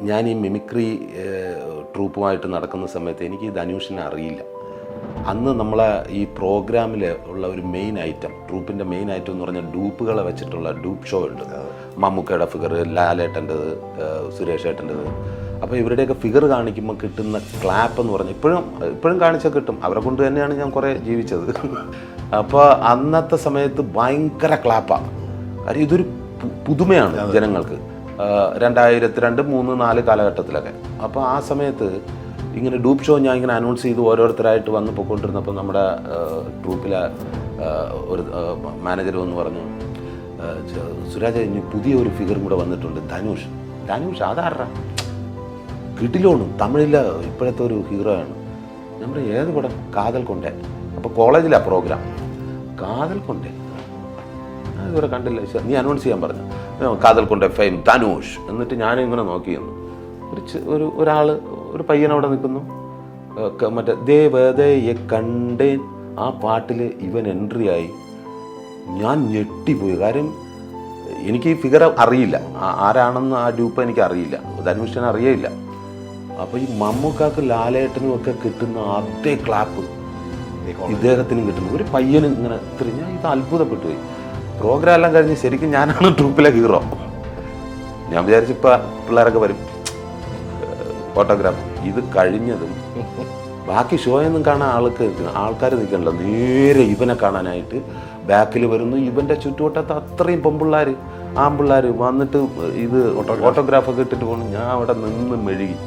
ഞാൻ ഈ മിമിക്രി ട്രൂപ്പുമായിട്ട് നടക്കുന്ന സമയത്ത് എനിക്ക് ധനുഷിനെ അറിയില്ല. അന്ന് നമ്മളെ ഈ പ്രോഗ്രാമിൽ ഉള്ള ഒരു മെയിൻ ഐറ്റം, ട്രൂപ്പിൻ്റെ മെയിൻ ഐറ്റം എന്ന് പറഞ്ഞാൽ ഡൂപ്പുകളെ വെച്ചിട്ടുള്ള ഡൂപ്പ് ഷോ ഉണ്ട്. മമ്മൂക്കയുടെ ഫിഗർ, ലാലേട്ടൻ്റെത്, സുരേഷ് ഏട്ടൻ്റെത്. അപ്പോൾ ഇവരുടെയൊക്കെ ഫിഗർ കാണിക്കുമ്പോൾ കിട്ടുന്ന ക്ലാപ്പ് എന്ന് പറഞ്ഞാൽ ഇപ്പോഴും കാണിച്ചാൽ കിട്ടും. അവരെ കൊണ്ട് തന്നെയാണ് ഞാൻ കുറേ ജീവിച്ചത്. അപ്പോൾ അന്നത്തെ സമയത്ത് ഭയങ്കര ക്ലാപ്പാണ്. കാര്യം ഇതൊരു പുതുമയാണ് ജനങ്ങൾക്ക്. 2002, 2003, 2004 കാലഘട്ടത്തിലൊക്കെ. അപ്പോൾ ആ സമയത്ത് ഇങ്ങനെ ഡൂപ്പ് ഷോ ഞാൻ ഇങ്ങനെ അനൗൺസ് ചെയ്ത് ഓരോരുത്തരായിട്ട് വന്ന് പോയിക്കൊണ്ടിരുന്നപ്പോൾ നമ്മുടെ ട്രൂപ്പിലെ ഒരു മാനേജർ വന്ന് പറഞ്ഞു, സുരാജ് ഇനി പുതിയ ഒരു ഫിഗറും കൂടെ വന്നിട്ടുണ്ട്, ധനുഷ് അതാരാ, കിടിലോണ്, തമിഴിലെ ഇപ്പോഴത്തെ ഒരു ഹീറോ ആണ്. നമ്മുടെ ഏത് പടം? കാതൽ കൊണ്ടേ. അപ്പോൾ കോളേജിലാണ് പ്രോഗ്രാം. കാതൽ കൊണ്ടേ ഇതുവരെ കണ്ടില്ല, നീ അനൗൺസ് ചെയ്യാൻ പറഞ്ഞു. കാതൽ കൊണ്ടേ ഫെയിം ധനുഷ്. എന്നിട്ട് ഞാനിങ്ങനെ നോക്കിയിരുന്നു. ഒരാൾ, ഒരു പയ്യൻ അവിടെ നിൽക്കുന്നു. മറ്റേ ദേവതയെ കണ്ടേൻ, ആ പാട്ടിൽ ഇവൻ എൻട്രി ആയി. ഞാൻ ഞെട്ടിപ്പോയി. കാര്യം എനിക്ക് ഈ ഫിഗർ അറിയില്ല, ആരാണെന്ന് ആ ഡ്യൂപ്പ് എനിക്ക് അറിയില്ല, ധനുഷിനെ അറിയില്ല. അപ്പോൾ ഈ മമ്മൂക്കാക്ക് ലാലേട്ടനും ഒക്കെ കിട്ടുന്ന അതേ ക്ലാപ്പ് ഇദ്ദേഹത്തിനും കിട്ടുന്നു. ഒരു പയ്യനും ഇങ്ങനെ ഞാൻ ഇത് അത്ഭുതപ്പെട്ടു പോയി. പ്രോഗ്രാം എല്ലാം കഴിഞ്ഞ് ശരിക്കും ഞാനാണ് ട്രൂപ്പിലെ ഹീറോ. ഞാൻ വിചാരിച്ചു ഇപ്പം പിള്ളേരൊക്കെ വരും ഫോട്ടോഗ്രാഫ്. ഇത് കഴിഞ്ഞതും ബാക്കി ഷോയൊന്നും കാണാൻ ആൾക്കാർ നിൽക്കണല്ലോ, നേരെ ഇവനെ കാണാനായിട്ട് ബാക്കിൽ വരുന്നു. ഇവൻ്റെ ചുറ്റുവട്ടത്ത് അത്രയും പെൺപിള്ളേർ, ആൺപിള്ളേർ വന്നിട്ട് ഇത് ഫോട്ടോഗ്രാഫൊക്കെ ഇട്ടിട്ട് പോകണം. ഞാൻ അവിടെ നിന്ന് മെഴുകി.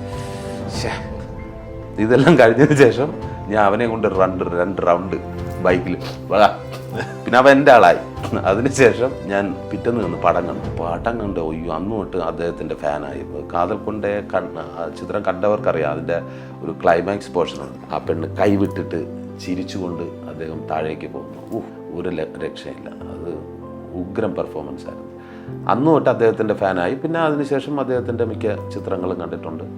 ഇതെല്ലാം കഴിഞ്ഞതിന് ശേഷം ഞാൻ അവനെ കൊണ്ട് 2 റൗണ്ട് ബൈക്കിൽ പിന്നെ അവൻ എൻ്റെ ആളായി. അതിനുശേഷം ഞാൻ പിറ്റേന്ന് നിന്ന് പടം കണ്ടു. അയ്യോ, അന്ന് തൊട്ട് അദ്ദേഹത്തിൻ്റെ ഫാനായി. കാതൽ കൊണ്ടേ ചിത്രം കണ്ടവർക്കറിയാം, അതിൻ്റെ ഒരു ക്ലൈമാക്സ് പോർഷനുണ്ട്. ആ പെണ്ണ് കൈവിട്ടിട്ട് ചിരിച്ചുകൊണ്ട് അദ്ദേഹം താഴേക്ക് പോകുന്നു. ഒരു രക്ഷയില്ല. അത് ഉഗ്രം പെർഫോമൻസ് ആയിരുന്നു. അന്ന് തൊട്ട് അദ്ദേഹത്തിൻ്റെ ഫാനായി. പിന്നെ അതിനുശേഷം അദ്ദേഹത്തിൻ്റെ മിക്ക ചിത്രങ്ങളും കണ്ടിട്ടുണ്ട്.